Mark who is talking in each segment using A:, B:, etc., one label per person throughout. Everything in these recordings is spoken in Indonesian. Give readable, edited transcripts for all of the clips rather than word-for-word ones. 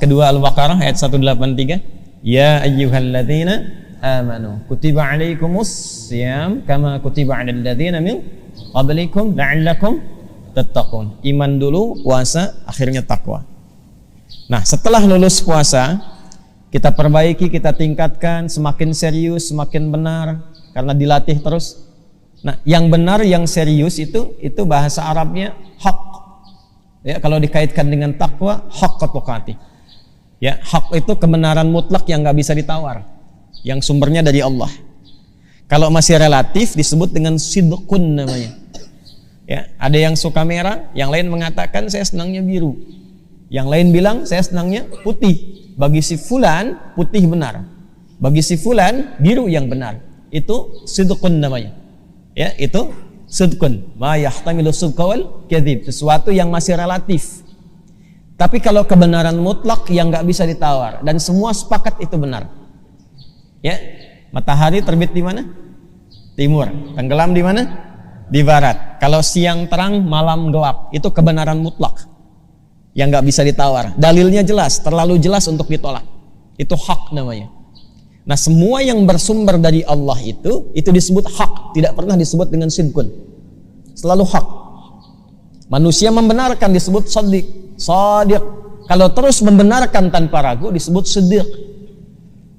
A: Kedua Al-Baqarah ayat 183. Ya ayyuhalladzina amanu kutiba alaikumus syiyam kama kutiba alal ladzina min qablikum la'allakum tattaqun. Iman dulu, puasa, akhirnya takwa. Nah, setelah lulus puasa, kita perbaiki, kita tingkatkan, semakin serius, semakin benar karena dilatih terus. Nah, yang benar, yang serius itu bahasa Arabnya haq. Ya, kalau dikaitkan dengan takwa, haqqa tuqatih. Ya, hak itu kebenaran mutlak yang nggak bisa ditawar, yang sumbernya dari Allah. Kalau masih relatif disebut dengan sidqun namanya. Ya, ada yang suka merah, yang lain mengatakan saya senangnya biru, yang lain bilang saya senangnya putih. Bagi si fulan putih benar, bagi si fulan biru yang benar. Itu sidqun namanya. Ya, itu sidqun. Ma yahtamilu sidqa wal kadzib, sesuatu yang masih relatif. Tapi kalau kebenaran mutlak yang nggak bisa ditawar dan semua sepakat itu benar, ya, matahari terbit di mana? Timur. Tenggelam di mana? Di barat. Kalau siang terang, malam gelap, itu kebenaran mutlak yang nggak bisa ditawar. Dalilnya jelas, terlalu jelas untuk ditolak. Itu hak namanya. Nah, semua yang bersumber dari Allah itu disebut hak, tidak pernah disebut dengan sidqun. Selalu hak. Manusia membenarkan disebut shadiq. Kalau terus membenarkan tanpa ragu disebut siddiq.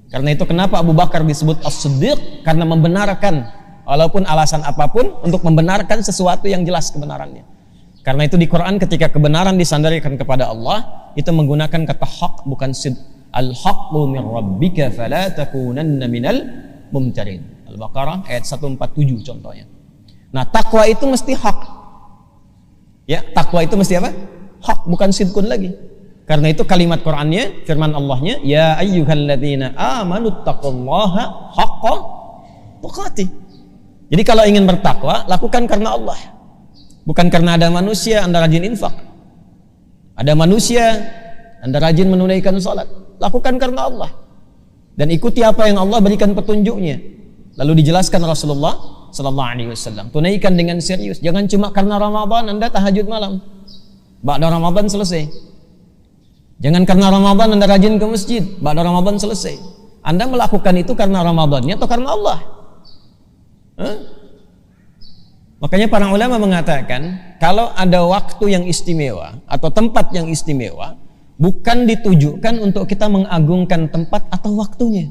A: Karena itu kenapa Abu Bakar disebut as-siddiq, karena membenarkan walaupun alasan apapun untuk membenarkan sesuatu yang jelas kebenarannya. Karena itu di Quran ketika kebenaran disandarkan kepada Allah itu menggunakan kata haq bukan sidq. Al-haqqu min rabbika fala takunanna minal mumtarin. Al-Baqarah ayat 147 contohnya. Nah, takwa itu mesti hak. Ya, takwa itu mesti apa? Hak, bukan sidqun lagi. Karena itu kalimat Qur'annya, firman Allahnya, ya ayyuhalladzina amanu taqullaha haqqa tuqatih. Jadi kalau ingin bertakwa, lakukan karena Allah. Bukan karena ada manusia Anda rajin infak. Ada manusia Anda rajin menunaikan salat. Lakukan karena Allah. Dan ikuti apa yang Allah berikan petunjuknya. Lalu dijelaskan Rasulullah sallallahu alaihi wasallam. Tunaikan dengan serius. Jangan cuma karena Ramadan Anda tahajud malam. Ba'da Ramadan selesai. Jangan karena Ramadan Anda rajin ke masjid. Ba'da Ramadan selesai. Anda melakukan itu karena Ramadannya atau karena Allah? Makanya para ulama mengatakan kalau ada waktu yang istimewa atau tempat yang istimewa, bukan ditujukan untuk kita mengagungkan tempat atau waktunya,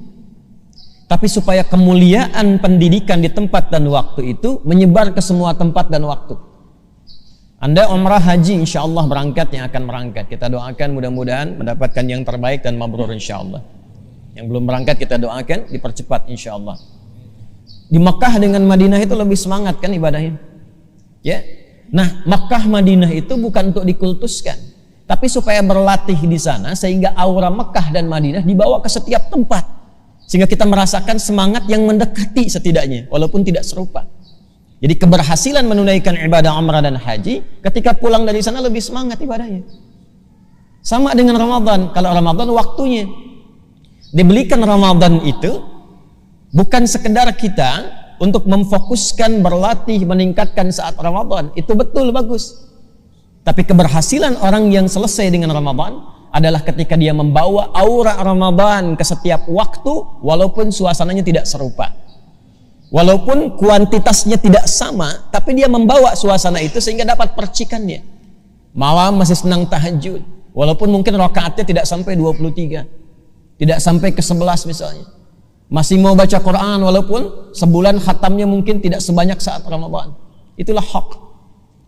A: tapi supaya kemuliaan pendidikan di tempat dan waktu itu menyebar ke semua tempat dan waktu. Anda umrah haji insya Allah berangkat, yang akan berangkat kita doakan mudah-mudahan mendapatkan yang terbaik dan mabrur insya Allah. Yang belum berangkat kita doakan dipercepat insya Allah. Di Makkah dengan Madinah itu lebih semangat kan ibadahnya, ya. Nah, Makkah Madinah itu bukan untuk dikultuskan, tapi supaya berlatih di sana sehingga aura Makkah dan Madinah dibawa ke setiap tempat, sehingga kita merasakan semangat yang mendekati setidaknya walaupun tidak serupa. Jadi keberhasilan menunaikan ibadah umrah dan haji ketika pulang dari sana lebih semangat ibadahnya. Sama dengan Ramadan. Kalau Ramadan waktunya dibelikan Ramadan itu bukan sekedar kita untuk memfokuskan berlatih meningkatkan saat Ramadan. Itu betul bagus. Tapi keberhasilan orang yang selesai dengan Ramadan adalah ketika dia membawa aura Ramadan ke setiap waktu walaupun suasananya tidak serupa. Walaupun kuantitasnya tidak sama, tapi dia membawa suasana itu sehingga dapat percikannya. Malam masih senang tahajud, walaupun mungkin rakaatnya tidak sampai 23, tidak sampai ke 11 misalnya. Masih mau baca Quran walaupun sebulan khatamnya mungkin tidak sebanyak saat Ramadan. Itulah hak.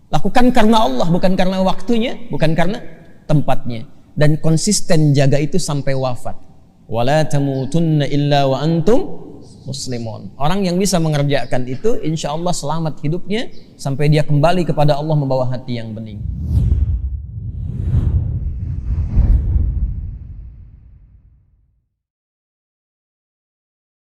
A: Lakukan karena Allah, bukan karena waktunya, bukan karena tempatnya. Dan konsisten jaga itu sampai wafat. Wala tamutunna illa wa antum muslimun. Orang yang bisa mengerjakan itu insya Allah selamat hidupnya sampai dia kembali kepada Allah membawa hati yang bening.